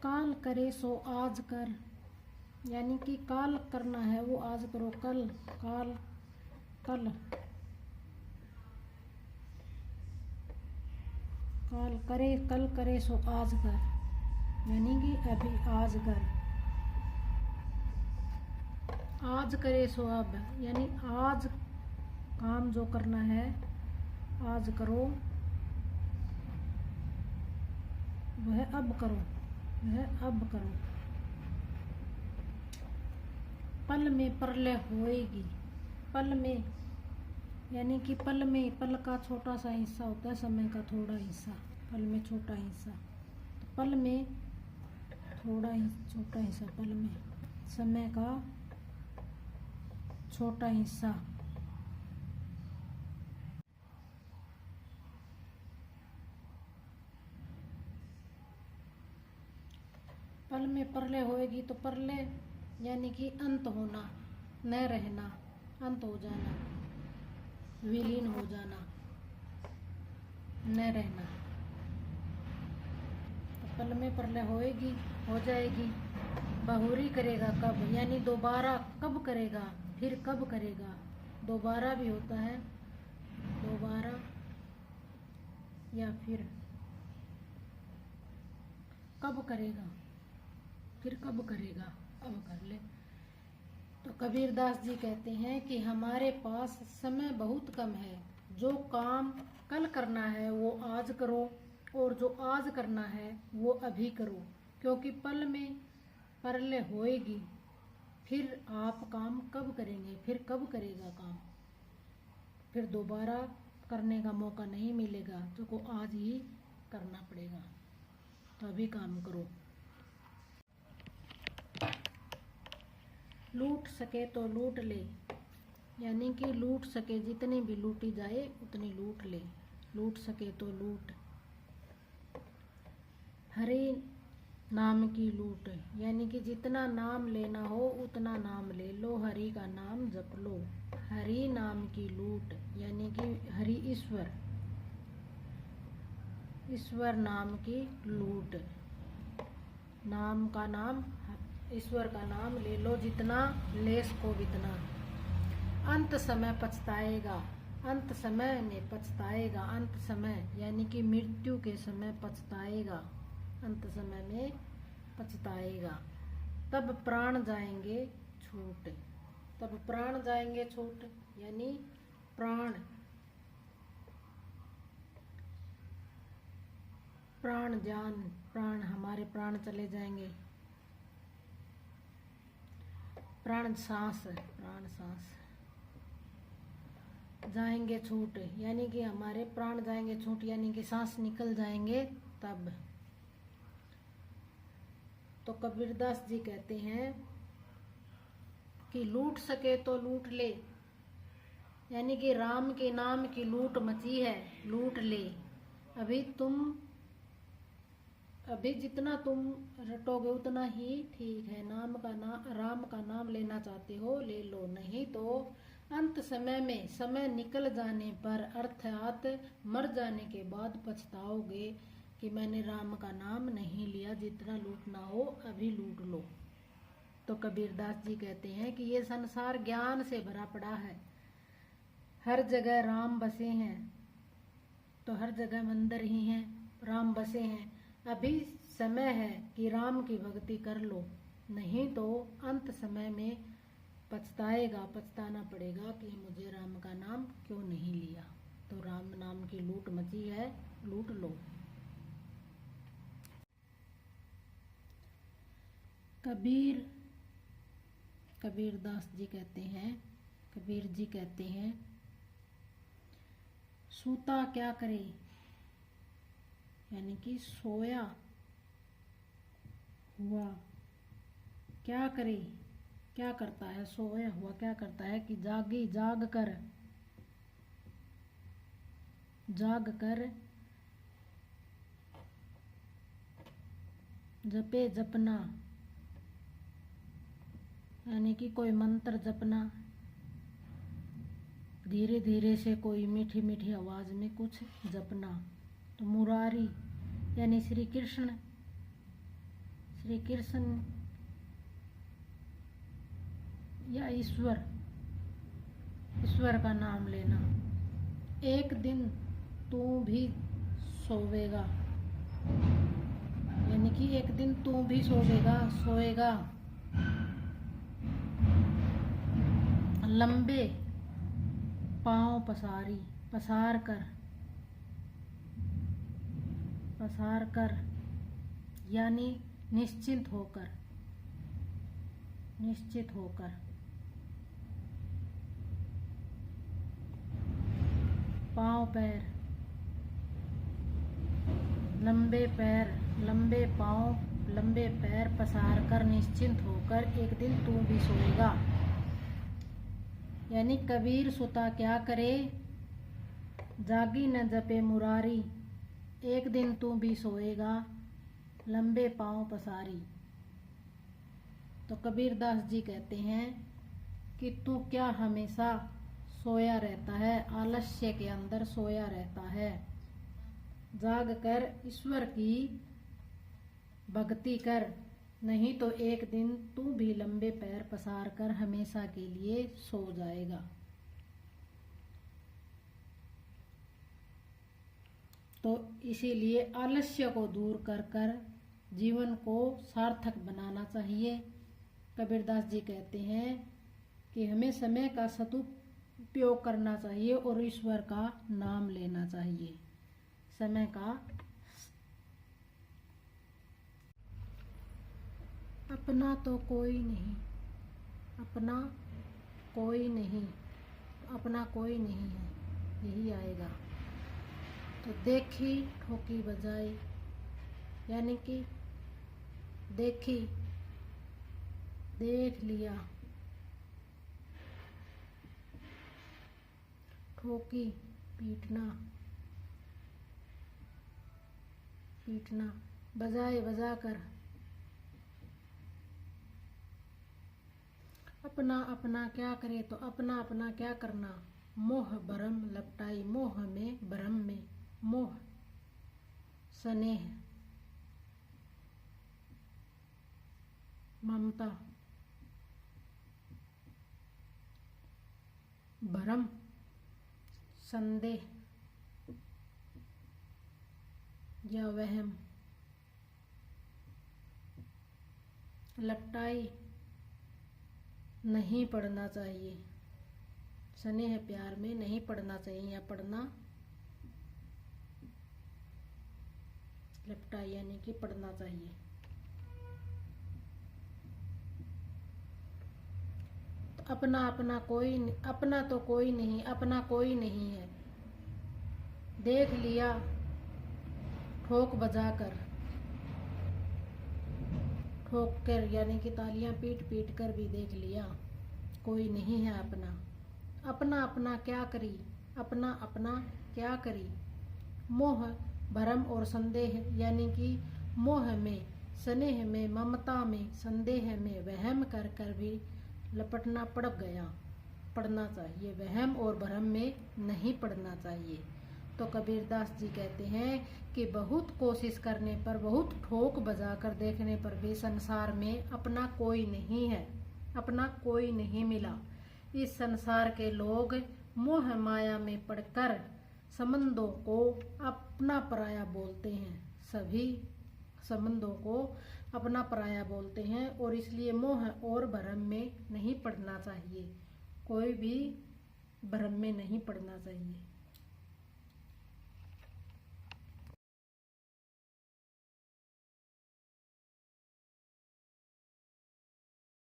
काल करे सो आज कर, यानी कि काल करना है वो आज करो। कल, काल, कल, काल करे, कल करे सो आज कर, यानी कि अभी आज कर। आज करे सो अब, यानी आज काम जो करना है आज करो, वह अब करो, वह अब करो। पल में प्रलय होएगी, पल में यानी कि पल में, पल का छोटा सा हिस्सा होता है, समय का थोड़ा हिस्सा, पल में छोटा हिस्सा, तो पल में थोड़ा ही छोटा हिस्सा, पल में समय का छोटा हिस्सा। पल में प्रलय होएगी, तो प्रलय यानी कि अंत होना, न रहना, अंत हो जाना, विलीन हो जाना, न रहना। तो पल में प्रलय होएगी, हो जाएगी। बहुरी करेगा कब, यानी दोबारा कब करेगा, फिर कब करेगा। दोबारा भी होता है, दोबारा या फिर कब करेगा, फिर कब करेगा, अब कर ले। तो कबीरदास जी कहते हैं कि हमारे पास समय बहुत कम है, जो काम कल करना है वो आज करो, और जो आज करना है वो अभी करो, क्योंकि पल में प्रलय होएगी, फिर आप काम कब करेंगे, फिर कब करेगा काम, फिर दोबारा करने का मौका नहीं मिलेगा, तो को आज ही करना पड़ेगा। तो अभी काम करो। लूट सके तो लूट ले, यानी कि लूट सके, जितनी भी लूटी जाए उतनी लूट ले, लूट सके तो लूट। हरि नाम की लूट, यानी कि जितना नाम लेना हो उतना नाम ले लो, हरि का नाम जप लो। हरि नाम की लूट, यानी कि हरि ईश्वर, ईश्वर नाम की लूट। नाम का नाम, ईश्वर का नाम ले लो जितना, ले सको इतना। अंत समय पछताएगा, अंत समय में पछताएगा, अंत समय यानी कि मृत्यु के समय पछताएगा, अंत समय में पछताएगा। तब प्राण जाएंगे छूट, तब प्राण जाएंगे छूट, यानी प्राण, प्राण जान, प्राण हमारे प्राण चले जाएंगे, प्राण सांस, प्राण सांस जाएंगे छूट, यानी कि हमारे प्राण जाएंगे छूट, यानी कि सांस निकल जाएंगे तब। तो कबीरदास जी कहते हैं कि लूट सके तो लूट ले, यानी कि राम के नाम की लूट मची है, लूट ले। अभी जितना तुम रटोगे उतना ही ठीक है। राम का नाम लेना चाहते हो ले लो, नहीं तो अंत समय में, समय निकल जाने पर, अर्थात मर जाने के बाद पछताओगे कि मैंने राम का नाम नहीं लिया। जितना लूटना हो अभी लूट लो। तो कबीरदास जी कहते हैं कि ये संसार ज्ञान से भरा पड़ा है, हर जगह राम बसे हैं, तो हर जगह मंदिर ही हैं, राम बसे हैं। अभी समय है कि राम की भक्ति कर लो, नहीं तो अंत समय में पछताएगा, पछताना पड़ेगा कि मुझे राम का नाम क्यों नहीं लिया। तो राम नाम की लूट मची है, लूट लो। कबीरदास जी कहते हैं, कबीर जी कहते हैं, सूता क्या करे, यानी कि सोया हुआ क्या करे, क्या करता है, सोया हुआ क्या करता है कि जाग कर जपे जपना, यानी कि कोई मंत्र जपना, धीरे धीरे से कोई मीठी मीठी आवाज में कुछ जपना। तो मुरारी यानी श्री कृष्ण श्री कृष्ण या ईश्वर का नाम लेना। एक दिन तू भी सोवेगा, यानी कि एक दिन तू भी सोएगा। लंबे पांव पसार कर यानी निश्चित होकर। पांव पैर, लंबे पांव लंबे पैर पसार कर निश्चिंत होकर एक दिन तू भी सोएगा। यानी कबीर सुता क्या करे, जागी न जपे मुरारी। एक दिन तू भी सोएगा, लंबे पांव पसारी। तो कबीरदास जी कहते हैं कि तू क्या हमेशा सोया रहता है, आलस्य के अंदर सोया रहता है। जाग कर ईश्वर की भक्ति कर, नहीं तो एक दिन तू भी लंबे पैर पसार कर हमेशा के लिए सो जाएगा। तो इसीलिए आलस्य को दूर कर जीवन को सार्थक बनाना चाहिए। कबीरदास जी कहते हैं कि हमें समय का सदुपयोग करना चाहिए और ईश्वर का नाम लेना चाहिए। समय का अपना तो कोई नहीं, अपना कोई नहीं है, यही आएगा। तो देखी ठोकी बजाई, यानी कि देखी देख लिया, ठोकी पीटना, बजाए बजा कर। अपना क्या करे, तो अपना क्या करना, मोह भरम लपटाई। मोह में, भ्रम में, मोह स्नेह ममता, भरम संदेह या वहम, लपटाई नहीं पढ़ना चाहिए। स्नेह प्यार में नहीं पढ़ना चाहिए, या पढ़ना, लपटाई यानी कि पढ़ना चाहिए। तो अपना तो कोई नहीं, अपना कोई नहीं है। देख लिया ठोक बजा कर, ठोक कर यानी कि तालियां पीट कर भी देख लिया, कोई नहीं है अपना। अपना क्या करी, अपना क्या करी। मोह भरम और संदेह, यानी कि मोह में, स्नेह में, ममता में, संदेह में, वहम कर भी लपटना पड़ना चाहिए। वहम और भरम में नहीं पड़ना चाहिए। तो कबीरदास जी कहते हैं कि बहुत कोशिश करने पर, बहुत ठोक बजा कर देखने पर भी संसार में अपना कोई नहीं है, अपना कोई नहीं मिला। इस संसार के लोग मोह माया में पड़कर संबंधों को अपना पराया बोलते हैं। सभी संबंधों को अपना पराया बोलते हैं, और इसलिए मोह और भ्रम में नहीं पड़ना चाहिए। कोई भी भ्रम में नहीं पड़ना चाहिए।